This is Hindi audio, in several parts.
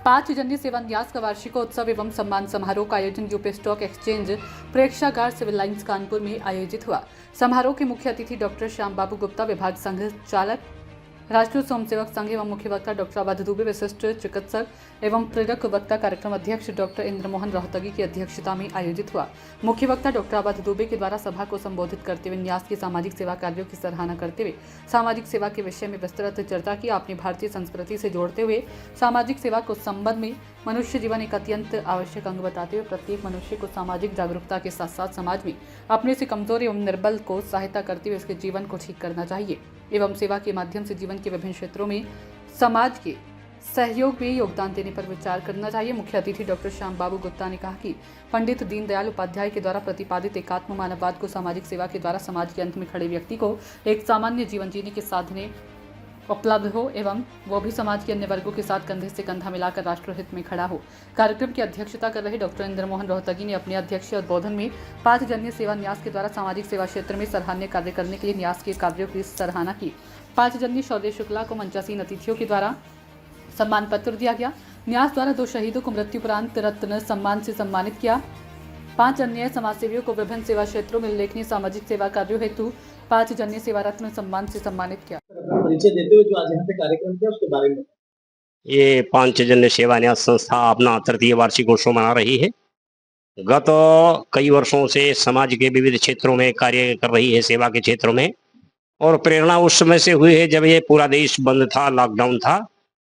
5 जन्य सेवा न्यास का वार्षिकोत्सव एवं सम्मान समारोह का आयोजन यूपी स्टॉक एक्सचेंज प्रेक्षागार सिविल लाइंस कानपुर में आयोजित हुआ। समारोह के मुख्य अतिथि डॉक्टर श्याम बाबू गुप्ता, विभाग संघ चालक, राष्ट्रीय स्वयंसेवक संघ एवं मुख्य वक्ता डॉक्टर अवध दुबे, विशिष्ट चिकित्सक एवं प्रेरक वक्ता कार्यक्रम अध्यक्ष डॉक्टर इंद्रमोहन रोहतगी की अध्यक्षता में आयोजित हुआ। मुख्य वक्ता डॉक्टर अवध दुबे के द्वारा सभा को संबोधित करते हुए न्यास की सामाजिक सेवा कार्यों की सराहना करते हुए सामाजिक सेवा के विषय में विस्तृत चर्चा की। अपनी भारतीय संस्कृति से जोड़ते हुए सामाजिक सेवा को संबंध में मनुष्य जीवन एक अत्यंत आवश्यक अंग बताते हुए प्रत्येक मनुष्य को सामाजिक जागरूकता के साथ साथ समाज में अपने से कमजोर एवं निर्बल को सहायता करते हुए उसके जीवन को ठीक करना चाहिए एवं सेवा के माध्यम से जीवन के विभिन्न क्षेत्रों में समाज के सहयोग में योगदान देने पर विचार करना चाहिए। मुख्य अतिथि डॉक्टर श्याम बाबू गुप्ता ने कहा कि पंडित दीनदयाल उपाध्याय के द्वारा प्रतिपादित एकात्म मानववाद को सामाजिक सेवा के द्वारा समाज के अंत में खड़े व्यक्ति को एक सामान्य जीवन जीने के साधने उपलब्ध हो एवं वो भी समाज के अन्य वर्गों के साथ कंधे से कंधा मिलाकर राष्ट्रहित में खड़ा हो। कार्यक्रम की अध्यक्षता कर रहे डॉक्टर इंद्रमोहन रोहतगी ने अपने अध्यक्षीय उद्बोधन में 5 जन्य सेवा न्यास के द्वारा सामाजिक सेवा क्षेत्र में सराहनीय कार्य करने के लिए न्यास के कार्यों की सराहना की। 5 जन्य शौर्य शुक्ला को मंचासीन अतिथियों के द्वारा सम्मान पत्र दिया गया। न्यास द्वारा 2 शहीदों को मृत्युपरांत रत्न सम्मान से सम्मानित किया। 5 अन्य समाजसेवियों को विभिन्न सेवा क्षेत्रों में उल्लेखनीय सामाजिक सेवा कार्यों हेतु 5 जन्य सेवा रत्न सम्मान से सम्मानित किया। परिचय देते हुए जो आज यहाँ पे कार्यक्रम किया उसके बारे में। ये 5 जन्य सेवा न्यास संस्था अपना तृतीय वार्षिकोत्सव मना रही है। गत कई वर्षों से समाज के विविध क्षेत्रों में कार्य कर रही है, सेवा के क्षेत्रों में, और प्रेरणा उस समय से हुई है जब ये पूरा देश बंद था, लॉकडाउन था।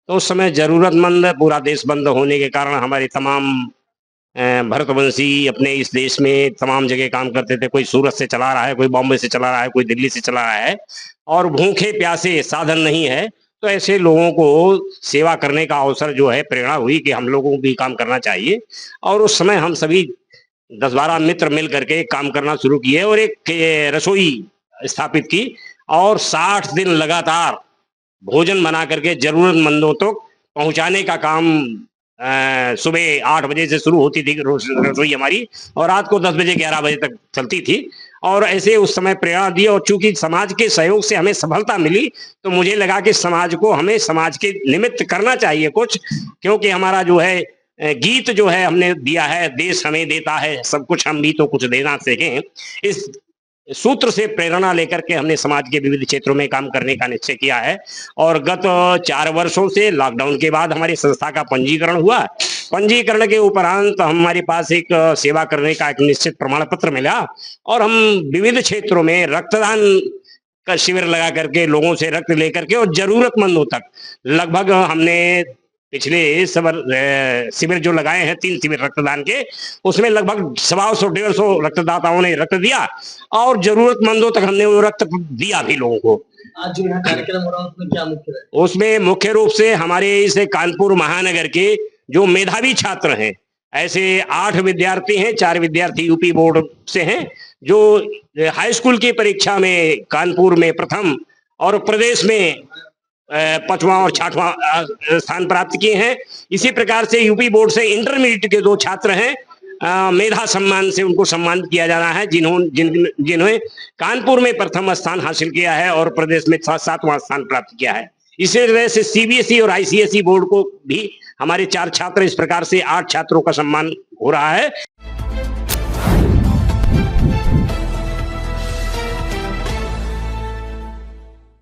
तो उस समय जरूरतमंद, पूरा देश बंद होने के कारण हमारे तमाम भरतवंशी अपने इस देश में तमाम जगह काम करते थे। कोई सूरत से चला रहा है, कोई बॉम्बे से चला रहा है, कोई दिल्ली से चला रहा है, और भूखे प्यासे साधन नहीं है। तो ऐसे लोगों को सेवा करने का अवसर जो है, प्रेरणा हुई कि हम लोगों को भी काम करना चाहिए। और उस समय हम सभी 10-12 मित्र मिल करके काम करना शुरू किए और एक रसोई स्थापित की और 60 दिन लगातार भोजन बना करके जरूरतमंदों तक पहुंचाने का काम सुबह 8 बजे से शुरू होती थी रसोई हमारी, और रात को 10 बजे 11 बजे तक चलती थी। और ऐसे उस समय प्रेरणा दी, और चूंकि समाज के सहयोग से हमें सफलता मिली तो मुझे लगा कि समाज को, हमें समाज के निमित्त करना चाहिए कुछ, क्योंकि हमारा जो है गीत जो है हमने दिया है, देश हमें देता है सब कुछ, हम भी तो कुछ देना सीखें। इस सूत्र से प्रेरणा लेकर के हमने समाज के विविध क्षेत्रों में काम करने का निश्चय किया है। और गत 4 वर्षों से लॉकडाउन के बाद हमारी संस्था का पंजीकरण हुआ। पंजीकरण के उपरांत हमारे पास एक सेवा करने का एक निश्चित प्रमाण पत्र मिला, और हम विविध क्षेत्रों में रक्तदान का शिविर लगा करके लोगों से रक्त लेकर के और जरूरतमंदों तक लगभग हमने पिछले शिविर जो लगाए हैं, 3 शिविर रक्तदान के, उसमें लगभग 125-150 रक्तदाताओं ने रक्त दिया और जरूरतमंदों तक हमने वो रक्त दिया भी लोगों को। आज जो यहाँ कार्यक्रम हो रहा है उसमें क्या मुख्य है? उसमें मुख्य रूप से हमारे इस कानपुर महानगर के जो मेधावी छात्र हैं, ऐसे 8 विद्यार्थी हैं, 4 विद्यार्थी यूपी बोर्ड से हैं, जो हाई स्कूल की परीक्षा में कानपुर में प्रथम और प्रदेश में 5वां और 6वां स्थान प्राप्त किए हैं। इसी प्रकार से यूपी बोर्ड से इंटरमीडिएट के 2 छात्र हैं, मेधा सम्मान से उनको सम्मानित किया जा रहा है, जिन्होंने कानपुर में प्रथम स्थान हासिल किया है और प्रदेश में 7वां स्थान प्राप्त किया है। इसी तरह से सीबीएसई और आईसीएसई बोर्ड को भी हमारे 4 छात्र, इस प्रकार से 8 छात्रों का सम्मान हो रहा है।